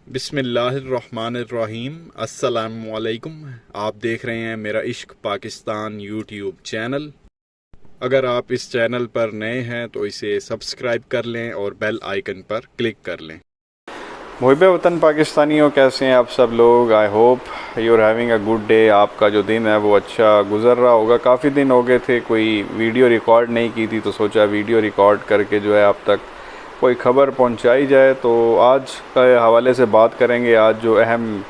बिस्मिल्लाहिर्रहमानिर्रहीम। अस्सलामुअलैकुम। आप देख रहे हैं मेरा इश्क पाकिस्तान यूट्यूब चैनल। अगर आप इस चैनल पर नए हैं तो इसे सब्सक्राइब कर लें और बेल आइकन पर क्लिक कर लें। मुहिब वतन पाकिस्तानियों, कैसे हैं आप सब लोग? I hope you are having a good day. आपका जो दिन है वो अच्छा गुजर रहा होगा। काफ़ी दिन हो गए थे कोई वीडियो रिकॉर्ड नहीं की थी, तो सोचा वीडियो रिकॉर्ड करके जो है आप तक कोई ख़बर पहुंचाई जाए। तो आज के हवाले से बात करेंगे। आज जो अहम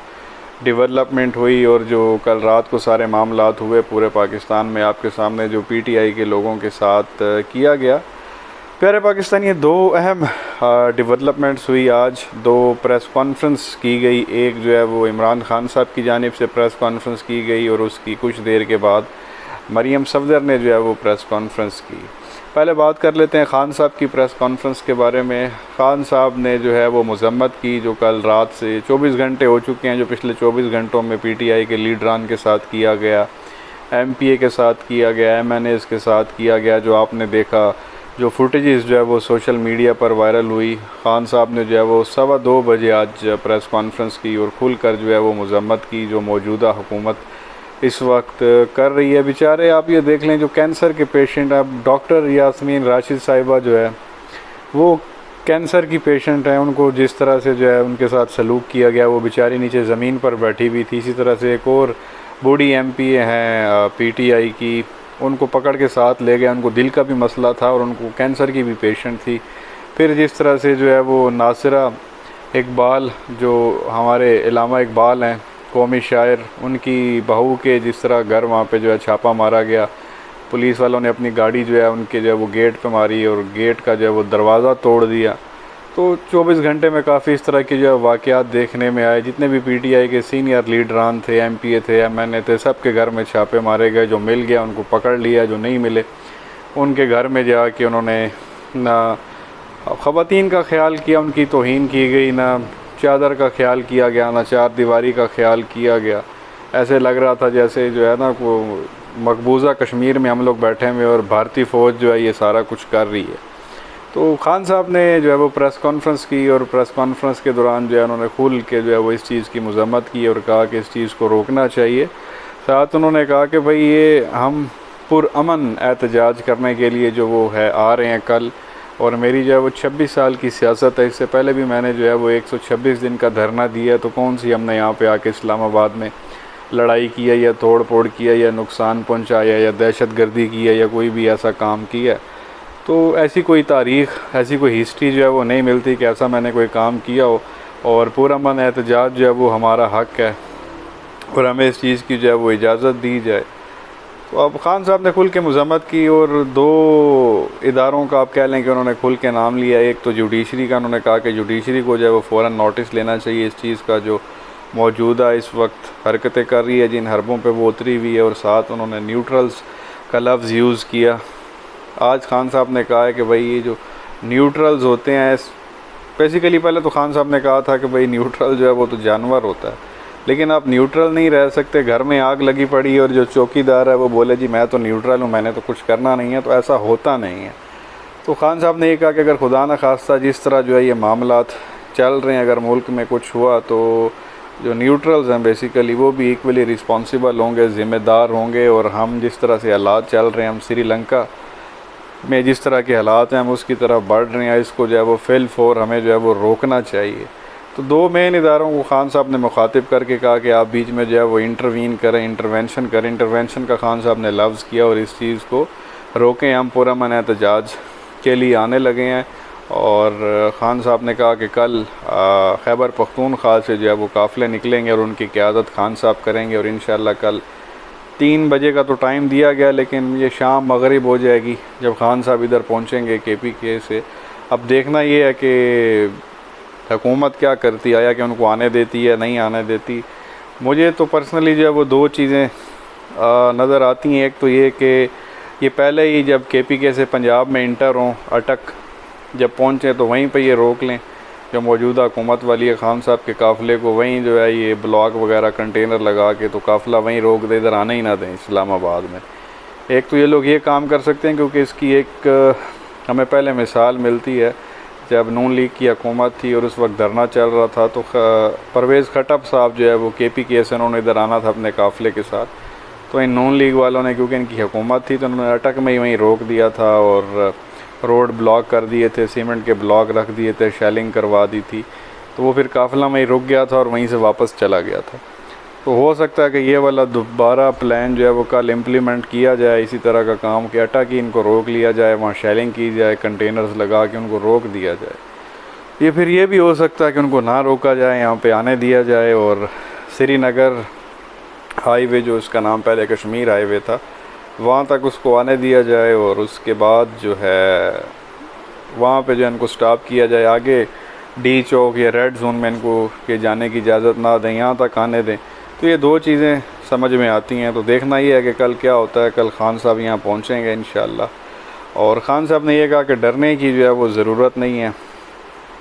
डेवलपमेंट हुई और जो कल रात को सारे मामलात हुए पूरे पाकिस्तान में, आपके सामने जो पीटीआई के लोगों के साथ किया गया। प्यारे पाकिस्तानी, दो अहम डेवलपमेंट्स हुई आज। दो प्रेस कॉन्फ्रेंस की गई। एक जो है वो इमरान खान साहब की जानिब से प्रेस कॉन्फ्रेंस की गई और उसकी कुछ देर के बाद मरियम सफदर ने जो है वो प्रेस कॉन्फ्रेंस की। पहले बात कर लेते हैं खान साहब की प्रेस कॉन्फ्रेंस के बारे में। खान साहब ने जो है वो मजम्मत की जो कल रात से 24 घंटे हो चुके हैं, जो पिछले 24 घंटों में पीटीआई के लीडरान के साथ किया गया, एमपीए के साथ किया गया, एमएनएस के साथ किया गया। जो आपने देखा, जो फुटेजेस जो है वो सोशल मीडिया पर वायरल हुई। खान साहब ने जो है वो 2:15 बजे आज प्रेस कॉन्फ्रेंस की और खुलकर जो है वो मजम्मत की जो मौजूदा हुकूमत इस वक्त कर रही है। बेचारे आप ये देख लें, जो कैंसर के पेशेंट, अब डॉक्टर यास्मीन राशिद साहिबा जो है वो कैंसर की पेशेंट है, उनको जिस तरह से जो है उनके साथ सलूक किया गया, वो बेचारी नीचे ज़मीन पर बैठी हुई थी। इसी तरह से एक और बूढ़ी एमपीए हैं पीटीआई की, उनको पकड़ के साथ ले गया। उनको दिल का भी मसला था और उनको कैंसर की भी पेशेंट थी। फिर जिस तरह से जो है वो नासिरा इकबाल, जो हमारे इलामा इकबाल हैं कौमी शायर, उनकी बहू के जिस तरह घर वहाँ पे जो है छापा मारा गया। पुलिस वालों ने अपनी गाड़ी जो है उनके जो है वो गेट पे मारी और गेट का जो है वो दरवाज़ा तोड़ दिया। तो 24 घंटे में काफ़ी इस तरह के जो है वाक़यात देखने में आए। जितने भी पीटीआई के सीनियर लीडरान थे, एमपीए थे, एमएनए थे, सब के घर में छापे मारे गए। जो मिल गया उनको पकड़ लिया, जो नहीं मिले उनके घर में जाके उन्होंने ना ख़वातीन का ख्याल किया, उनकी तौहीन की गई, ना चादर का ख्याल किया गया, ना चार दीवारी का ख्याल किया गया। ऐसे लग रहा था जैसे जो है ना वो मकबूजा कश्मीर में हम लोग बैठे हुए और भारतीय फ़ौज जो है ये सारा कुछ कर रही है। तो खान साहब ने जो है वो प्रेस कॉन्फ्रेंस की और प्रेस कॉन्फ्रेंस के दौरान जो है उन्होंने खुल के जो है वो इस चीज़ की मजम्मत की और कहा कि इस चीज़ को रोकना चाहिए। साथ उन्होंने कहा कि भाई ये हम पुरअमन एहतजाज करने के लिए जो वो है आ रहे हैं कल। और मेरी जो है वो 26 साल की सियासत है। इससे पहले भी मैंने जो है वो 126 दिन का धरना दिया। तो कौन सी हमने यहाँ पे आके इस्लामाबाद में लड़ाई किया या तोड़ फोड़ किया या नुकसान पहुँचाया या दहशतगर्दी की है या कोई भी ऐसा काम किया? तो ऐसी कोई तारीख़, ऐसी कोई हिस्ट्री जो है वो नहीं मिलती कि ऐसा मैंने कोई काम किया हो। और पुरअमन एहतजाज जो है वो हमारा हक़ है और हमें इस चीज़ की जो है वो इजाज़त दी जाए। तो अब खान साहब ने खुल के मजम्मत की और दो इदारों का आप कह लें कि उन्होंने खुल के नाम लिया। एक तो जुडिशरी का, उन्होंने कहा कि जुडिशरी को जो है वो फ़ौरन नोटिस लेना चाहिए इस चीज़ का जो मौजूदा इस वक्त हरकतें कर रही है, जिन हरबों पे वो उतरी हुई है। और साथ उन्होंने न्यूट्रल्स का लफ्ज़ यूज़ किया। आज खान साहब ने कहा है कि भाई ये जो न्यूट्रल्स होते हैं, बेसिकली पहले तो खान साहब ने कहा था कि भाई न्यूट्रल जो है वो तो जानवर होता है, लेकिन आप न्यूट्रल नहीं रह सकते। घर में आग लगी पड़ी और जो चौकीदार है वो बोले जी मैं तो न्यूट्रल हूँ, मैंने तो कुछ करना नहीं है, तो ऐसा होता नहीं है। तो खान साहब ने ये कहा कि अगर खुदा न खास्ता जिस तरह जो है ये मामलात चल रहे हैं, अगर मुल्क में कुछ हुआ तो जो न्यूट्रल्स हैं बेसिकली वो भी इक्वली रिस्पॉन्सिबल होंगे, ज़िम्मेदार होंगे। और हम जिस तरह से हालात चल रहे हैं, हम श्रीलंका में जिस तरह के हालात हैं हम उसकी तरफ बढ़ रहे हैं, इसको जो है वो फिल फोर हमें जो है वो रोकना चाहिए। तो दो मेन इदारों को खान साहब ने मुखातिब करके कहा कि आप बीच में जो है वो इंटरवीन करें, इंटरवेंशन करें। इंटरवेंशन का खान साहब ने लफ्ज़ किया और इस चीज़ को रोकें। हम पुरअमन एहतजाज के लिए आने लगे हैं। और ख़ान साहब ने कहा कि कल खैबर पख्तूनख्वा से जो है वो काफ़िले निकलेंगे और उनकी क़यादत खान साहब करेंगे। और इंशाअल्लाह कल 3 बजे का तो टाइम दिया गया, लेकिन ये शाम मगरिब हो जाएगी जब खान साहब इधर पहुँचेंगे KPK से। अब देखना ये है कि हुकूमत क्या करती है, या कि उनको आने देती है, नहीं आने देती। मुझे तो पर्सनली जो है वो दो चीज़ें नज़र आती हैं। एक तो ये कि ये पहले ही जब KPK से पंजाब में इंटर हों, अटक जब पहुँचें तो वहीं पे ये रोक लें जो मौजूदा हुकूमत वाली है। खान साहब के काफ़िले को वहीं जो है ये ब्लॉक वगैरह कंटेनर लगा के तो काफ़िला वहीं रोक दे, इधर आने ही ना दें इस्लामाबाद में। एक तो ये लोग ये काम कर सकते हैं, क्योंकि इसकी एक हमें पहले मिसाल मिलती है। जब नून लीग की हुकूमत थी और उस वक्त धरना चल रहा था, तो परवेज़ खट्टप साहब जो है वो KPK से उन्होंने इधर आना था अपने काफ़िले के साथ। तो इन नून लीग वालों ने, क्योंकि इनकी हुकूमत थी, तो उन्होंने अटक में ही वहीं रोक दिया था और रोड ब्लॉक कर दिए थे, सीमेंट के ब्लॉक रख दिए थे, शेलिंग करवा दी थी। तो वो फिर काफ़िला वहीं रुक गया था और वहीं से वापस चला गया था। तो हो सकता है कि ये वाला दोबारा प्लान जो है वो कल इम्प्लीमेंट किया जाए, इसी तरह का काम कि अटक ही इनको रोक लिया जाए, वहाँ शेलिंग की जाए, कंटेनर्स लगा के उनको रोक दिया जाए। ये फिर ये भी हो सकता है कि उनको ना रोका जाए, यहाँ पे आने दिया जाए और श्रीनगर हाईवे, जो इसका नाम पहले कश्मीर हाईवे था, वहाँ तक उसको आने दिया जाए और उसके बाद जो है वहाँ पे जो इनको स्टॉप किया जाए। आगे D चौक या रेड जोन में इनको के जाने की इजाज़त ना दें, यहाँ तक आने दें। तो ये दो चीज़ें समझ में आती हैं। तो देखना ये है कि कल क्या होता है। कल खान साहब यहाँ पहुँचेंगे इंशाअल्लाह। और ख़ान साहब ने यह कहा कि डरने की जो है वो ज़रूरत नहीं है,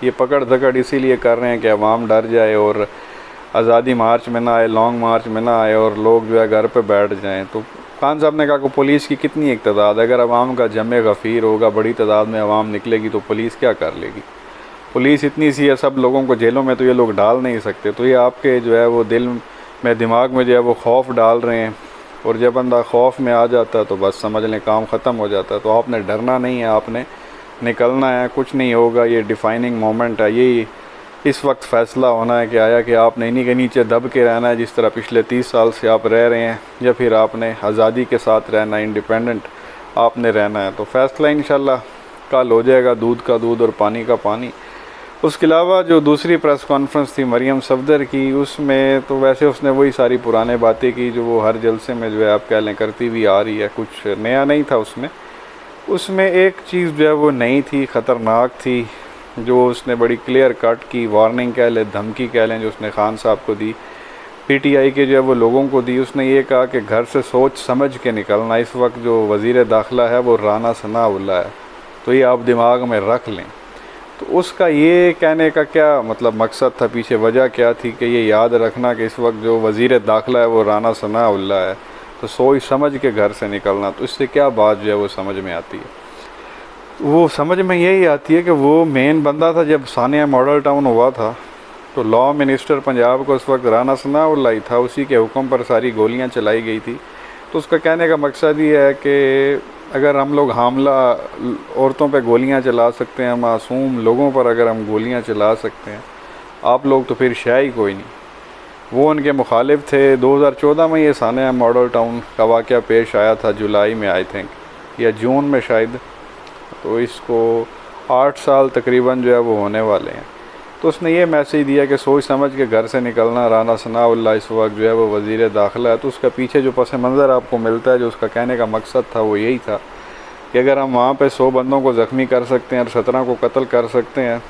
ये पकड़ धकड़ इसीलिए कर रहे हैं कि अवाम डर जाए और आज़ादी मार्च में ना आए, लॉन्ग मार्च में ना आए और लोग जो है घर पे बैठ जाएं। तो खान साहब ने कहा कि पुलिस की कितनी एक तादाद, अगर अवाम का जमे गफ़ीर होगा, बड़ी तादाद में अवाम निकलेगी तो पुलिस क्या कर लेगी। पुलिस इतनी सी है, सब लोगों को जेलों में तो ये लोग डाल नहीं सकते। तो ये आपके जो है वो दिल में, दिमाग में जो है वो खौफ डाल रहे हैं और जब बंदा खौफ में आ जाता है तो बस समझ लें काम ख़त्म हो जाता है। तो आपने डरना नहीं है, आपने निकलना है, कुछ नहीं होगा। ये डिफ़ाइनिंग मोमेंट है, यही इस वक्त फ़ैसला होना है कि आया कि आपने इन्हीं के नीचे दब के रहना है जिस तरह पिछले 30 साल से आप रह रहे हैं, या फिर आपने आज़ादी के साथ रहना है, इंडिपेंडेंट आपने रहना है। तो फ़ैसला इंशाल्लाह कल हो जाएगा, दूध का दूध और पानी का पानी। उसके अलावा जो दूसरी प्रेस कॉन्फ्रेंस थी मरियम सफदर की, उसमें तो वैसे उसने वही सारी पुराने बातें की जो वो हर जलसे में जो है आप कह लें करती हुई आ रही है। कुछ नया नहीं था उसमें एक चीज़ जो है वो नई थी, ख़तरनाक थी, जो उसने बड़ी क्लियर कट की वार्निंग कह लें, धमकी कह लें, जो उसने खान साहब को दी, PTI के जो है वो लोगों को दी। उसने ये कहा कि घर से सोच समझ के निकलना। इस वक्त जो वज़ीर दाखिला है वो राना सनाउल्लाह है, तो ये आप दिमाग में रख लें। तो उसका ये कहने का क्या मतलब मकसद था, पीछे वजह क्या थी कि ये याद रखना कि इस वक्त जो वज़ीर दाखिला है वो राना सनाउल्लाह है, तो सोच समझ के घर से निकलना। तो इससे क्या बात जो है वो समझ में आती है, वो समझ में यही आती है कि वो मेन बंदा था। जब सानिया मॉडल टाउन हुआ था तो लॉ मिनिस्टर पंजाब को उस वक्त राना सनाउल्लाह ही था, उसी के हुक्म पर सारी गोलियां चलाई गई थी। तो उसका कहने का मकसद ये है कि अगर हम लोग हामला औरतों पे गोलियां चला सकते हैं, मासूम लोगों पर अगर हम गोलियां चला सकते हैं, आप लोग तो फिर शय ही कोई नहीं। वो उनके मुखालिफ थे। 2014 में ये सानिया मॉडल टाउन का वाक़या पेश आया था, जुलाई में आई थिंक या जून में शायद। तो इसको 8 साल तकरीबन जो है वो होने वाले हैं। तो उसने ये मैसेज दिया कि सोच समझ के घर से निकलना। राना सनाउल्लाह इस वक्त जो है वो वज़ीर दाखिला है। तो उसका पीछे जो पस मंज़र आपको मिलता है, जो उसका कहने का मकसद था वो यही था कि अगर हम वहाँ पे 100 बंदों को ज़ख्मी कर सकते हैं और 17 को कत्ल कर सकते हैं,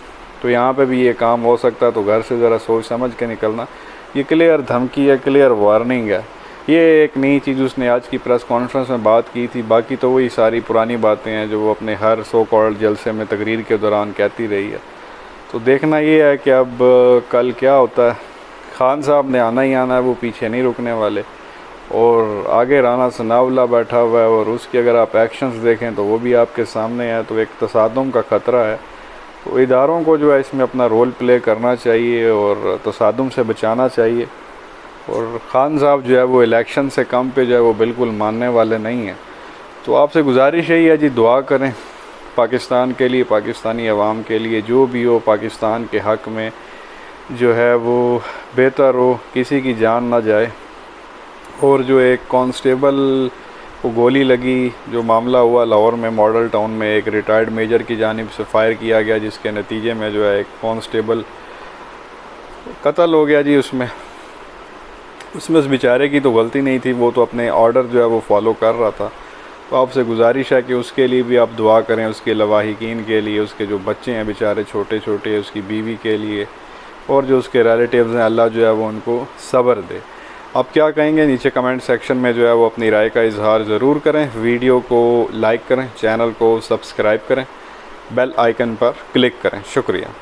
तो यहाँ पे भी ये काम हो सकता है। तो घर से ज़रा सोच समझ के निकलना। ये क्लियर धमकी है, क्लियर वार्निंग है। ये एक नई चीज़ उसने आज की प्रेस कॉन्फ्रेंस में बात की थी। बाकी तो वही सारी पुरानी बातें हैं जो वो अपने हर सो कॉल्ड जलसे में तकरीर के दौरान कहती रही है। तो देखना ये है कि अब कल क्या होता है। खान साहब ने आना ही आना है, वो पीछे नहीं रुकने वाले। और आगे राना सनाउल्लाह बैठा हुआ है और उसके अगर आप एक्शंस देखें तो वो भी आपके सामने है। तो एक तसादुम का ख़तरा है। तो इदारों को जो है इसमें अपना रोल प्ले करना चाहिए और तसादुम से बचाना चाहिए। और ख़ान साहब जो है वो इलेक्शन से कम पे जो है वो बिल्कुल मानने वाले नहीं हैं। तो आपसे गुजारिश यही है जी, दुआ करें पाकिस्तान के लिए, पाकिस्तानी अवाम के लिए, जो भी हो पाकिस्तान के हक़ में जो है वो बेहतर हो, किसी की जान ना जाए। और जो एक कांस्टेबल को गोली लगी, जो मामला हुआ लाहौर में मॉडल टाउन में, एक रिटायर्ड मेजर की जानिब से फ़ायर किया गया, जिसके नतीजे में जो है एक कांस्टेबल कत्ल हो गया जी। उसमें उस बेचारे की तो गलती नहीं थी, वो तो अपने ऑर्डर जो है वो फॉलो कर रहा था। तो आपसे गुजारिश है कि उसके लिए भी आप दुआ करें, उसके लवाहिकीन के लिए, उसके जो बच्चे हैं बेचारे छोटे छोटे, उसकी बीवी के लिए, और जो उसके रिलेटिव्स हैं, अल्लाह जो है वो उनको सब्र दे। आप क्या कहेंगे नीचे कमेंट सेक्शन में जो है वो अपनी राय का इजहार ज़रूर करें। वीडियो को लाइक करें, चैनल को सब्सक्राइब करें, बेल आइकन पर क्लिक करें। शुक्रिया।